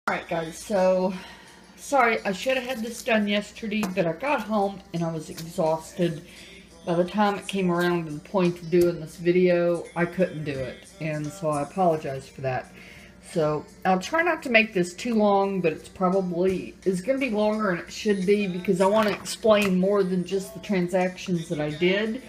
Alright guys, so sorry, I should have had this done yesterday, but I got home and I was exhausted. By the time it came around to the point of doing this video, I couldn't do it, and so I apologize for that. So I'll try not to make this too long, but it's going to be longer, and it should be, because I want to explain more than just the transactions that I did,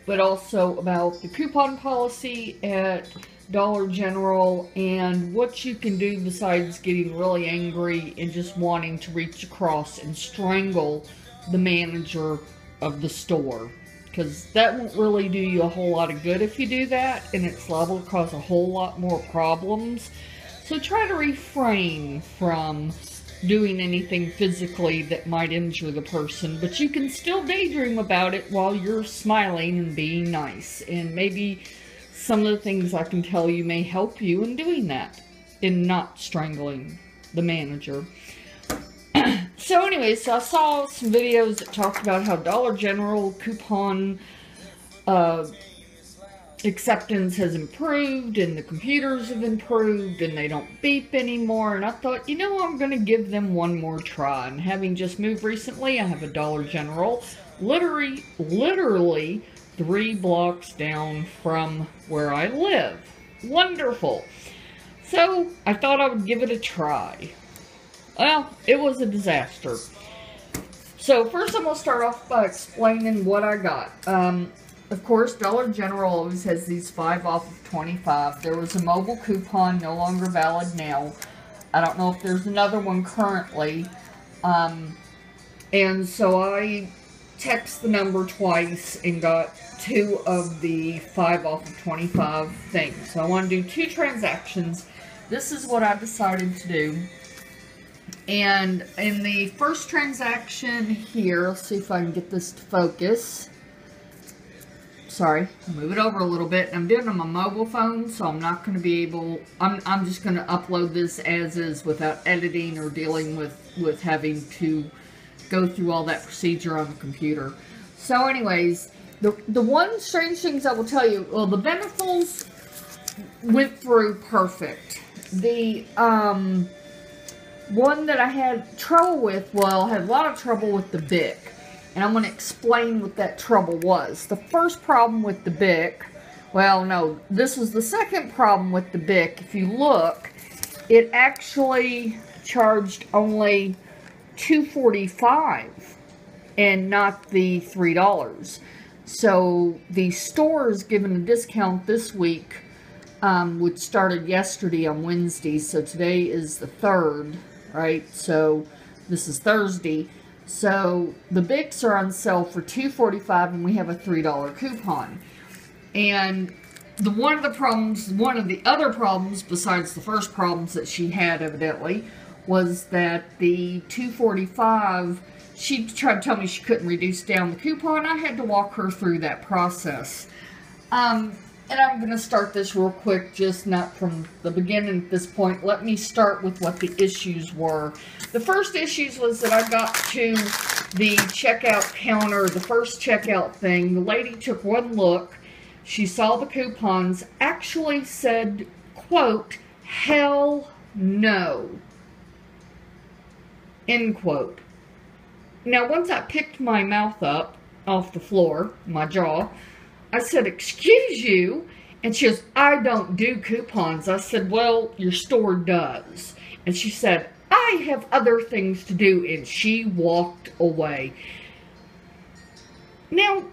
but also about the coupon policy at Dollar General and what you can do besides getting really angry and just wanting to reach across and strangle the manager of the store. Because that won't really do you a whole lot of good if you do that, and it's liable to cause a whole lot more problems. So try to refrain from doing anything physically that might injure the person, but you can still daydream about it while you're smiling and being nice. And maybe some of the things I can tell you may help you in doing that, in not strangling the manager. So anyways, I saw some videos that talked about how Dollar General coupon acceptance has improved, and the computers have improved, and they don't beep anymore, and I thought, you know, I'm going to give them one more try. And having just moved recently, I have a Dollar General literally 3 blocks down from where I live. Wonderful. So I thought I would give it a try. Well, it was a disaster. So first I'm going to start off by explaining what I got. Of course, Dollar General always has these 5 off of 25. There was a mobile coupon, no longer valid now. I don't know if there's another one currently. And so I text the number twice and got 2 of the 5 off of 25 things. So I want to do 2 transactions. This is what I decided to do. And in the first transaction here, let's see if I can get this to focus. Sorry, move it over a little bit. I'm doing it on my mobile phone, so I'm not going to be able, I'm just going to upload this as is without editing or dealing with having to go through all that procedure on the computer. So anyways, the one strange things I will tell you, well, the Benefels went through perfect. The one that I had trouble with, well, I had a lot of trouble with the BIC. And I'm going to explain what that trouble was. The first problem with the BIC, well, no, this was the second problem with the BIC. If you look, it actually charged only $2.45 and not the $3. So the store is given a discount this week, which started yesterday on Wednesday. So today is the 3rd, right? So this is Thursday. So the Bics are on sale for $2.45, and we have a $3 coupon. And one of the other problems, besides the first problems that she had evidently, was that the $2.45, she tried to tell me she couldn't reduce down the coupon. I had to walk her through that process. And I'm going to start this real quick, just not from the beginning at this point. Let me start with what the issues were. The first issues was that I got to the checkout counter, the first checkout thing. The lady took one look. She saw the coupons, actually said, quote, "Hell no," end quote. Now, once I picked my mouth up off the floor, my jaw, I said, "Excuse you?" And she goes, "I don't do coupons." I said, "Well, your store does." And she said, "I have other things to do," and she walked away. Now,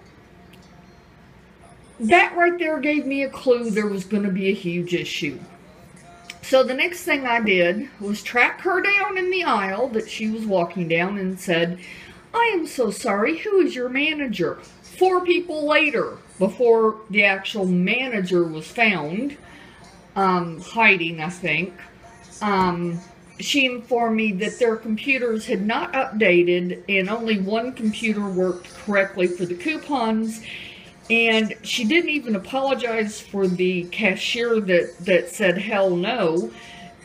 that right there gave me a clue there was going to be a huge issue. So the next thing I did was track her down in the aisle that she was walking down and said, "I am so sorry, who is your manager?" 4 people later, before the actual manager was found, hiding, I think, she informed me that their computers had not updated, and only one computer worked correctly for the coupons, and she didn't even apologize for the cashier that said hell no.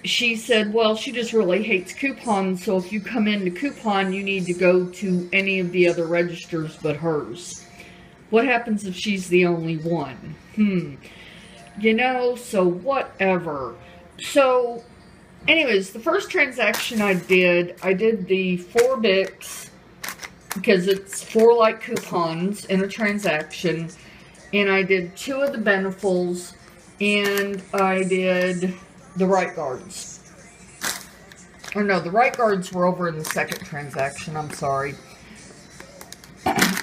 She said, well, she just really hates coupons, so if you come into coupon, you need to go to any of the other registers but hers. What happens if she's the only one? You know, so whatever. So Anyways, the first transaction I did the 4 Bics, because it's 4 like coupons in a transaction, and I did 2 of the Benefils, and I did the right guards. Or no, the right guards were over in the second transaction, I'm sorry.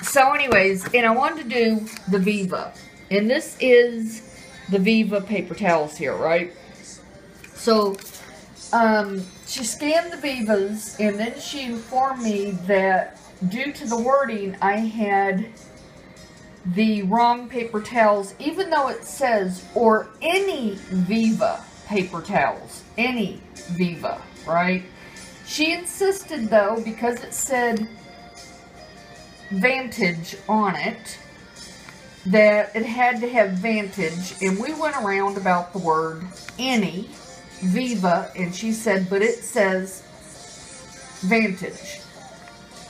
So anyways, and I wanted to do the Viva. And this is the Viva paper towels here, right? So, she scanned the Vivas, and then she informed me that due to the wording, I had the wrong paper towels, even though it says, or any Viva paper towels. Any Viva, right? She insisted, though, because it said Vantage on it, that it had to have Vantage, and we went around about the word any Viva, and she said, but it says Vantage.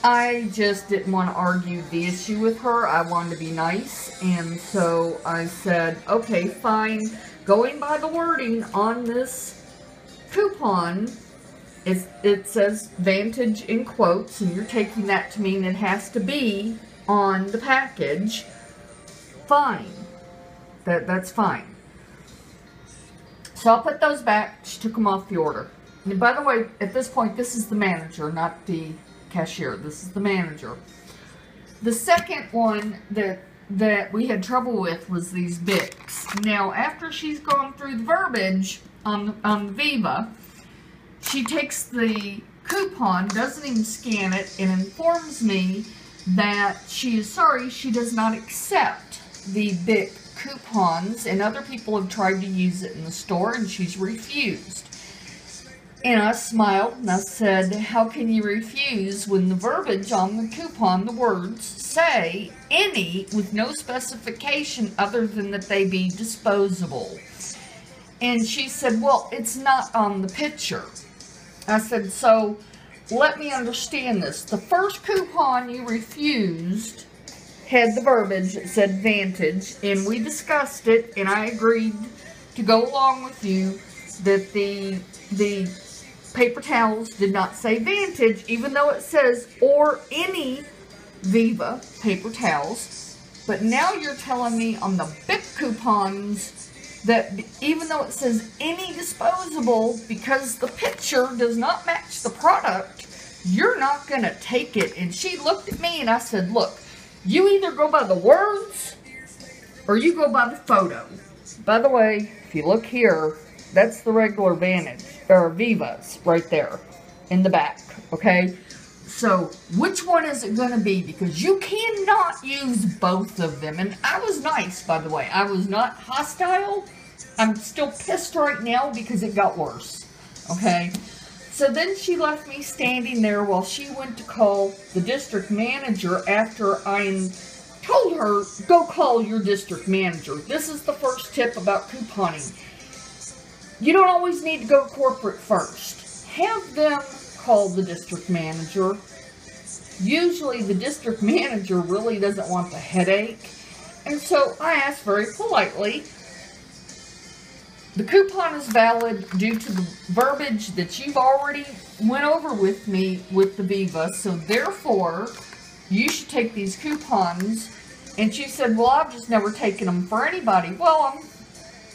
I just didn't want to argue the issue with her. I wanted to be nice, and so I said, okay, fine. Going by the wording on this coupon, it says Vantage in quotes, and you're taking that to mean it has to be on the package. Fine. That's fine. So I'll put those back. She took them off the order. And by the way, at this point, this is the manager, not the cashier. This is the manager. The second one that we had trouble with was these Bics. Now, after she's gone through the verbiage on the Viva, she takes the coupon, doesn't even scan it, and informs me that she is sorry she does not accept the Bic coupons, and other people have tried to use it in the store, and she's refused. And I smiled, and I said, how can you refuse when the verbiage on the coupon, the words, say any with no specification other than that they be disposable? And she said, well, it's not on the picture. I said, so let me understand this. The first coupon you refused had the verbiage that said Vantage, and we discussed it, and I agreed to go along with you that the paper towels did not say Vantage, even though it says or any Viva paper towels. But now you're telling me on the Bic coupons that even though it says any disposable, because the picture does not match the product, you're not going to take it. And she looked at me and I said, look, you either go by the words or you go by the photo. By the way, if you look here, that's the regular Vantage, or Vivas, right there in the back, okay? So, which one is it going to be? Because you cannot use both of them. And I was nice, by the way. I was not hostile. I'm still pissed right now because it got worse, okay? So then she left me standing there while she went to call the district manager after I told her, go call your district manager. This is the first tip about couponing. You don't always need to go to corporate first. Have them call the district manager. Usually the district manager really doesn't want the headache. And so I asked very politely, the coupon is valid due to the verbiage that you've already went over with me with the Viva, so therefore you should take these coupons. And she said, well, I've just never taken them for anybody. Well,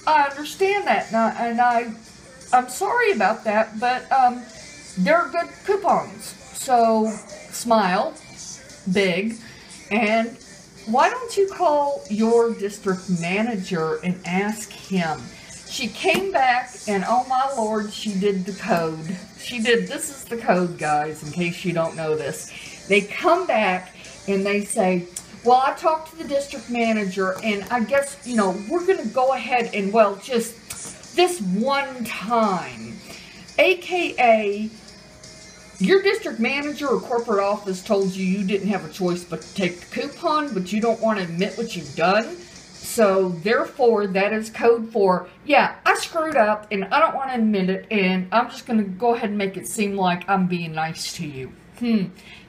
I understand that, and I'm sorry about that, but they're good coupons. So, smile, big, and why don't you call your district manager and ask him? She came back, and oh my lord, she did the code. This is the code, guys, in case you don't know this. They come back, and they say, well, I talked to the district manager, and I guess, you know, we're going to go ahead and, well, just this one time. AKA, your district manager or corporate office told you didn't have a choice but to take the coupon, but you don't want to admit what you've done. So, therefore, that is code for, yeah, I screwed up, and I don't want to admit it, and I'm just going to go ahead and make it seem like I'm being nice to you.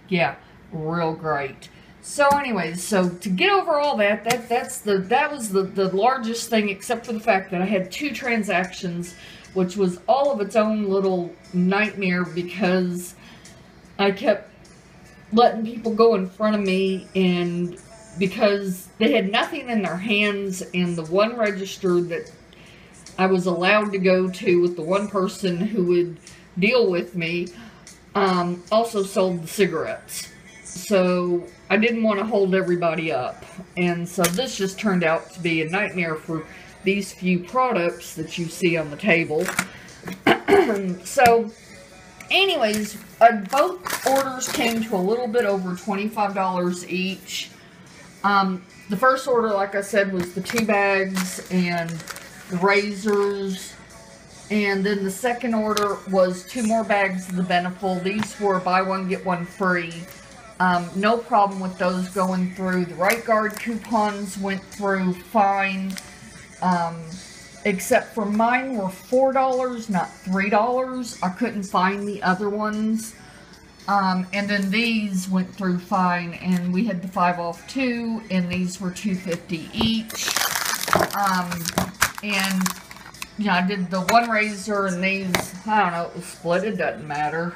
Yeah, real great. So, anyways, so to get over all that, that was the largest thing, except for the fact that I had 2 transactions which was all of its own little nightmare because I kept letting people go in front of me, and because they had nothing in their hands, and the one register that I was allowed to go to with the one person who would deal with me also sold the cigarettes. So I didn't want to hold everybody up, and so this just turned out to be a nightmare for these few products that you see on the table. So anyways, both orders came to a little bit over $25 each. The first order, like I said, was the 2 bags and the razors. And then the second order was 2 more bags of the Beneful. These were buy one, get one free. No problem with those going through. The Right Guard coupons went through fine. Except for mine were $4, not $3. I couldn't find the other ones. And then these went through fine, and we had the 5 off 2, and these were $2.50 each. And yeah, I did the one razor, and these, I don't know, it was split, it doesn't matter.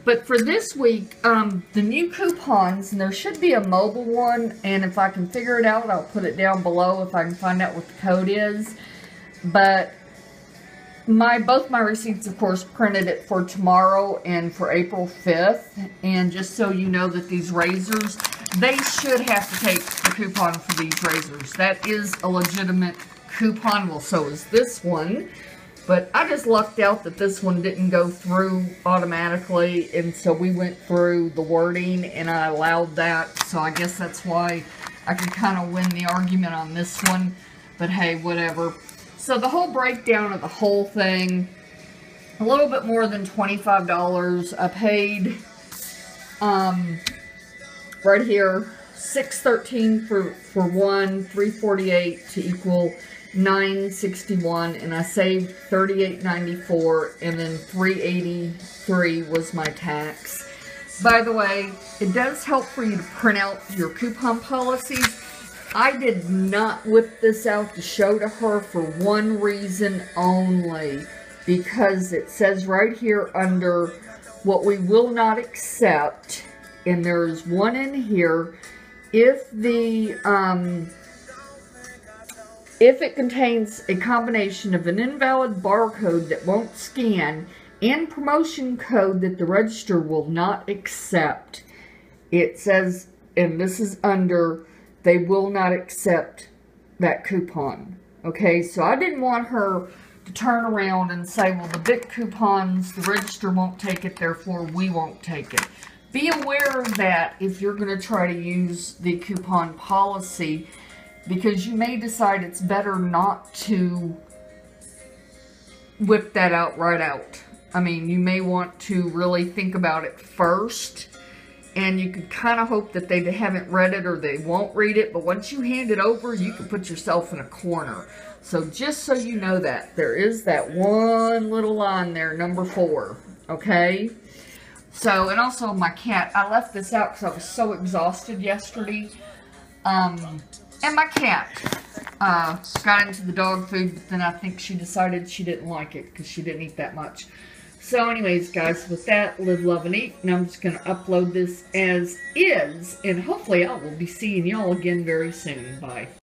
But for this week, the new coupons, and there should be a mobile one, and if I can figure it out, I'll put it down below if I can find out what the code is. But both my receipts, of course, printed it for tomorrow and for April 5th. And just so you know that these razors, they should have to take the coupon for these razors. That is a legitimate coupon. Well, so is this one. But I just lucked out that this one didn't go through automatically. And so we went through the wording and I allowed that. So I guess that's why I can kind of win the argument on this one. But hey, whatever. So the whole breakdown of the whole thing, a little bit more than $25. I paid, right here, $6.13 for one, $3.48 to equal $9.61, and I saved $38.94, and then $3.83 was my tax. By the way, it does help for you to print out your coupon policies. I did not whip this out to show to her for one reason only, because it says right here under what we will not accept, and there's one in here, if it contains a combination of an invalid barcode that won't scan and promotion code that the register will not accept. It says, and this is under, they will not accept that coupon. Okay, so I didn't want her to turn around and say, well, the BIC coupons, the register won't take it, therefore we won't take it. Be aware of that if you're going to try to use the coupon policy, because you may decide it's better not to whip that out right out. I mean, you may want to really think about it first, and you could kind of hope that they haven't read it or they won't read it, but once you hand it over, you can put yourself in a corner. So just so you know that, there is that one little line there, number 4, okay? So, and also my cat, I left this out because I was so exhausted yesterday. And my cat got into the dog food, but then I think she decided she didn't like it because she didn't eat that much. So anyways, guys, with that, live, love, and eat. And I'm just going to upload this as is. And hopefully I will be seeing y'all again very soon. Bye.